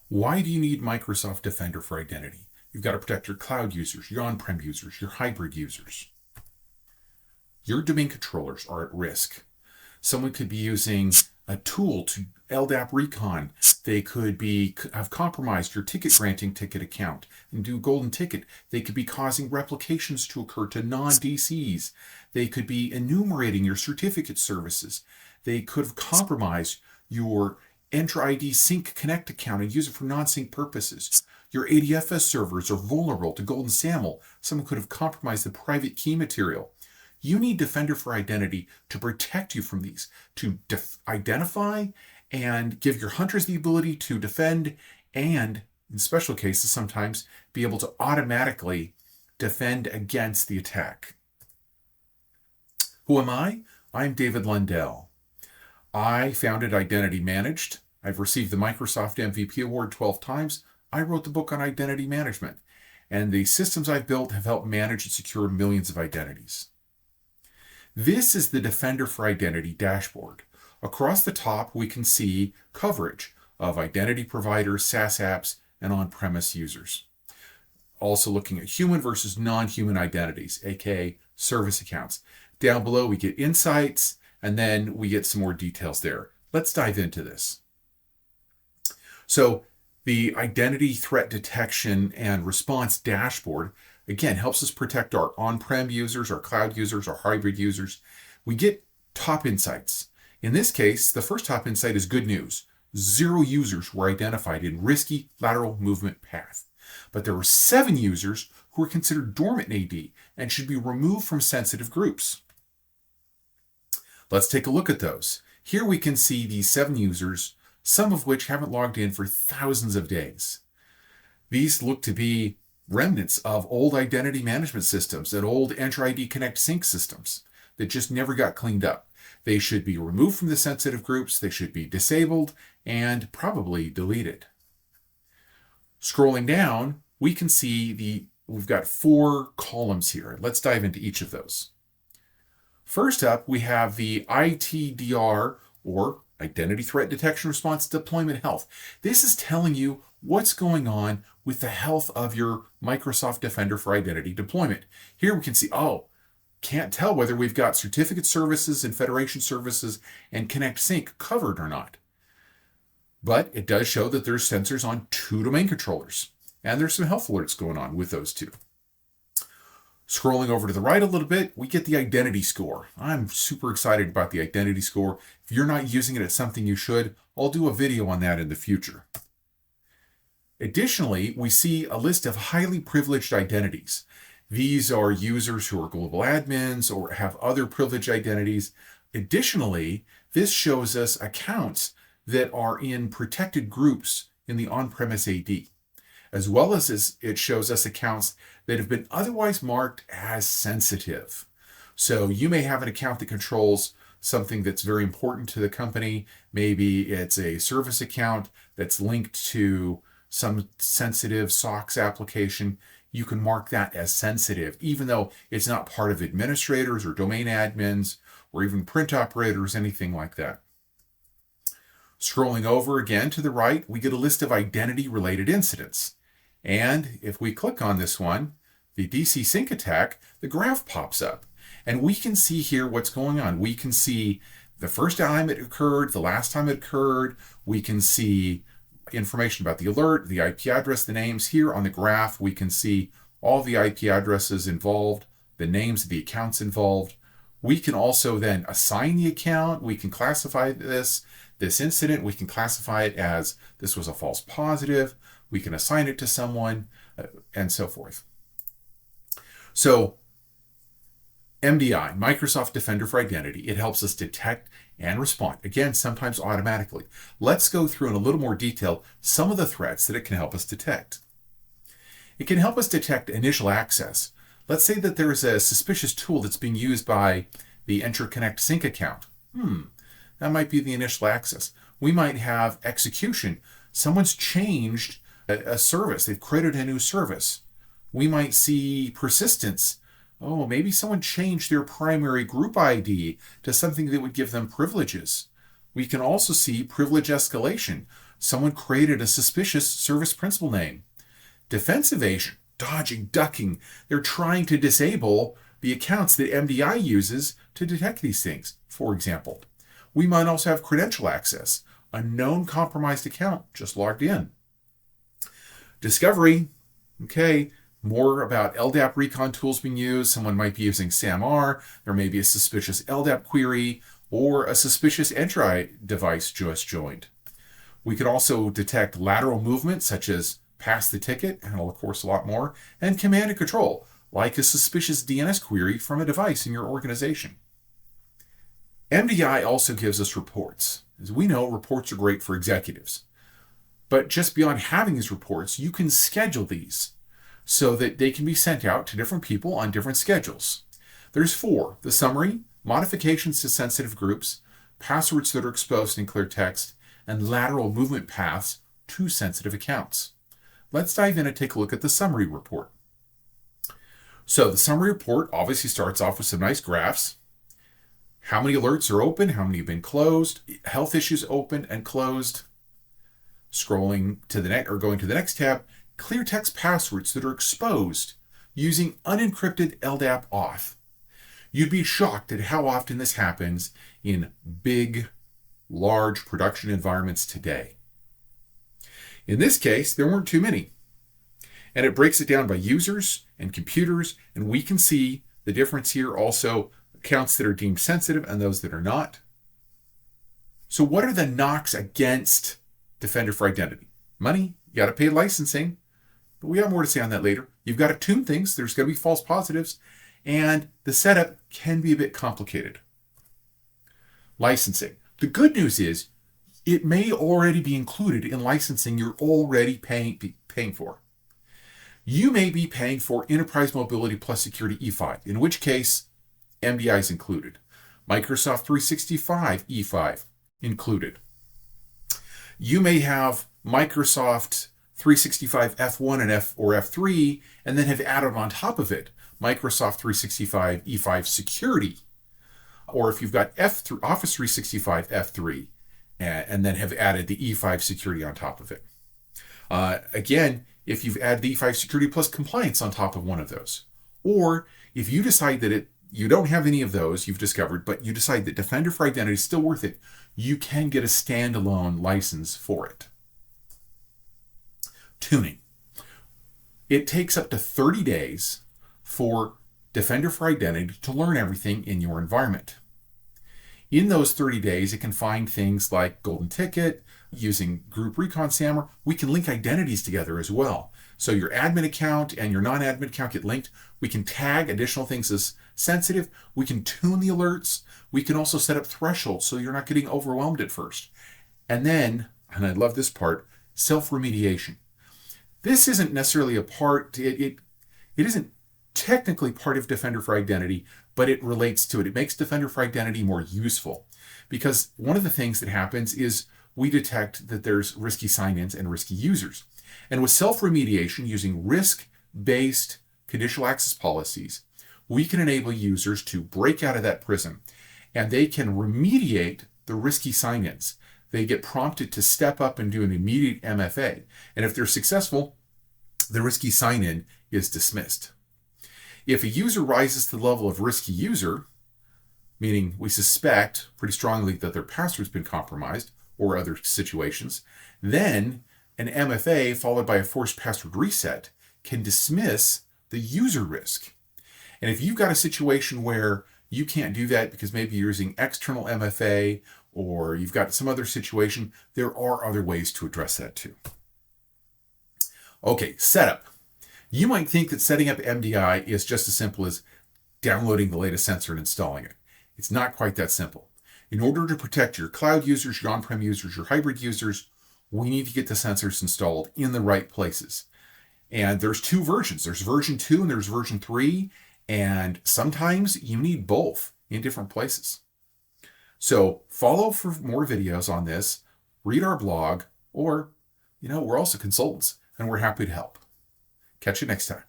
Why do you need Microsoft Defender for Identity? You've got to protect your cloud users, your on-prem users, your hybrid users. Your domain controllers are at risk. Someone could be using a tool to LDAP recon. They could have compromised your ticket granting ticket account and do golden ticket. They could be causing replications to occur to non-DCs. They could be enumerating your certificate services. They could have compromised your Entra ID Sync Connect account and use it for non-sync purposes. Your ADFS servers are vulnerable to Golden SAML. Someone could have compromised the private key material. You need Defender for Identity to protect you from these, to identify and give your hunters the ability to defend and, in special cases sometimes, be able to automatically defend against the attack. Who am I? I'm David Lundell. I founded Identity Managed. I've received the Microsoft MVP Award 12 times. I wrote the book on identity management, and the systems I've built have helped manage and secure millions of identities. This is the Defender for Identity dashboard. Across the top, we can see coverage of identity providers, SaaS apps, and on-premise users. Also looking at human versus non-human identities, aka service accounts. Down below, we get insights, and then we get some more details there. Let's dive into this. So the Identity Threat Detection and Response dashboard, again, helps us protect our on-prem users, our cloud users, our hybrid users. We get top insights. In this case, the first top insight is good news. 0 users were identified in risky lateral movement path. But there were 7 users who were considered dormant in AD and should be removed from sensitive groups. Let's take a look at those. Here we can see these 7 users, some of which haven't logged in for thousands of days. These look to be remnants of old identity management systems and old Entra ID Connect Sync systems that just never got cleaned up. They should be removed from the sensitive groups, they should be disabled, and probably deleted. Scrolling down, we can see we've got 4 columns here. Let's dive into each of those. First up, we have the ITDR, or Identity Threat Detection Response Deployment Health. This is telling you what's going on with the health of your Microsoft Defender for Identity deployment. Here we can see, can't tell whether we've got certificate services and federation services and Connect Sync covered or not. But it does show that there's sensors on 2 domain controllers, and there's some health alerts going on with those 2. Scrolling over to the right a little bit, we get the identity score. I'm super excited about the identity score. If you're not using it, it's something you should. I'll do a video on that in the future. Additionally, we see a list of highly privileged identities. These are users who are global admins or have other privileged identities. Additionally, this shows us accounts that are in protected groups in the on-premise AD, as well as it shows us accounts that have been otherwise marked as sensitive. So you may have an account that controls something that's very important to the company. Maybe it's a service account that's linked to some sensitive SOX application. You can mark that as sensitive, even though it's not part of administrators or domain admins or even print operators, anything like that. Scrolling over again to the right, we get a list of identity-related incidents. And if we click on this one, the DC Sync attack, the graph pops up. And we can see here what's going on. We can see the first time it occurred, the last time it occurred. We can see information about the alert, the IP address, the names. Here on the graph, we can see all the IP addresses involved, the names of the accounts involved. We can also then assign the account. We can classify this incident. We can classify it as this was a false positive. We can assign it to someone, and so forth. So MDI, Microsoft Defender for Identity, it helps us detect and respond, again, sometimes automatically. Let's go through in a little more detail some of the threats that it can help us detect. It can help us detect initial access. Let's say that there is a suspicious tool that's being used by the Entra Connect Sync account. That might be the initial access. We might have execution. Someone's changed a service. They've created a new service. We might see persistence. Maybe someone changed their primary group ID to something that would give them privileges. We can also see privilege escalation. Someone created a suspicious service principal name. Defense evasion, dodging, ducking. They're trying to disable the accounts that MDI uses to detect these things, for example. We might also have credential access, a known compromised account just logged in. Discovery, okay, more about LDAP recon tools being used. Someone might be using SAMR. There may be a suspicious LDAP query or a suspicious entry device just joined. We could also detect lateral movement, such as pass the ticket, and of course a lot more, and command and control, like a suspicious DNS query from a device in your organization. MDI also gives us reports. As we know, reports are great for executives. But just beyond having these reports, you can schedule these so that they can be sent out to different people on different schedules. There's 4: the summary, modifications to sensitive groups, passwords that are exposed in clear text, and lateral movement paths to sensitive accounts. Let's dive in and take a look at the summary report. So the summary report obviously starts off with some nice graphs. How many alerts are open, how many have been closed, health issues open and closed. Scrolling to the next or going to the next tab, clear text passwords that are exposed using unencrypted LDAP auth. You'd be shocked at how often this happens in big, large production environments today. In this case, there weren't too many. And it breaks it down by users and computers, and we can see the difference here also, accounts that are deemed sensitive and those that are not. So what are the knocks against Defender for Identity? Money, you got to pay licensing, but we have more to say on that later. You've got to tune things, there's going to be false positives, and the setup can be a bit complicated. Licensing. The good news is it may already be included in licensing you're already paying for. You may be paying for Enterprise Mobility plus Security E5, in which case MDI is included. Microsoft 365 E5 included. You may have Microsoft 365 F1 and F3, and then have added on top of it Microsoft 365 E5 Security. Or if you've got Office 365 F3, and then have added the E5 Security on top of it. Again, if you've added the E5 Security plus Compliance on top of one of those. Or if you decide that you don't have any of those you've discovered, but you decide that Defender for Identity is still worth it, you can get a standalone license for it. Tuning. It takes up to 30 days for Defender for Identity to learn everything in your environment. In those 30 days, it can find things like Golden Ticket. Using Group Recon SAMR, we can link identities together as well. So your admin account and your non-admin account get linked. We can tag additional things as sensitive. We can tune the alerts. We can also set up thresholds so you're not getting overwhelmed at first. And then, and I love this part, self-remediation. This isn't necessarily a part, it isn't technically part of Defender for Identity, but it relates to it. It makes Defender for Identity more useful because one of the things that happens is we detect that there's risky sign-ins and risky users. And with self-remediation using risk-based conditional access policies, we can enable users to break out of that prison and they can remediate the risky sign-ins. They get prompted to step up and do an immediate MFA. And if they're successful, the risky sign-in is dismissed. If a user rises to the level of risky user, meaning we suspect pretty strongly that their password's been compromised or other situations, then an MFA followed by a forced password reset can dismiss the user risk. And if you've got a situation where you can't do that because maybe you're using external MFA or you've got some other situation, there are other ways to address that too. Okay, setup. You might think that setting up MDI is just as simple as downloading the latest sensor and installing it. It's not quite that simple. In order to protect your cloud users, your on-prem users, your hybrid users, we need to get the sensors installed in the right places. And there's 2 versions. There's version 2 and there's version 3. And sometimes you need both in different places. So follow for more videos on this, read our blog, or, we're also consultants and we're happy to help. Catch you next time.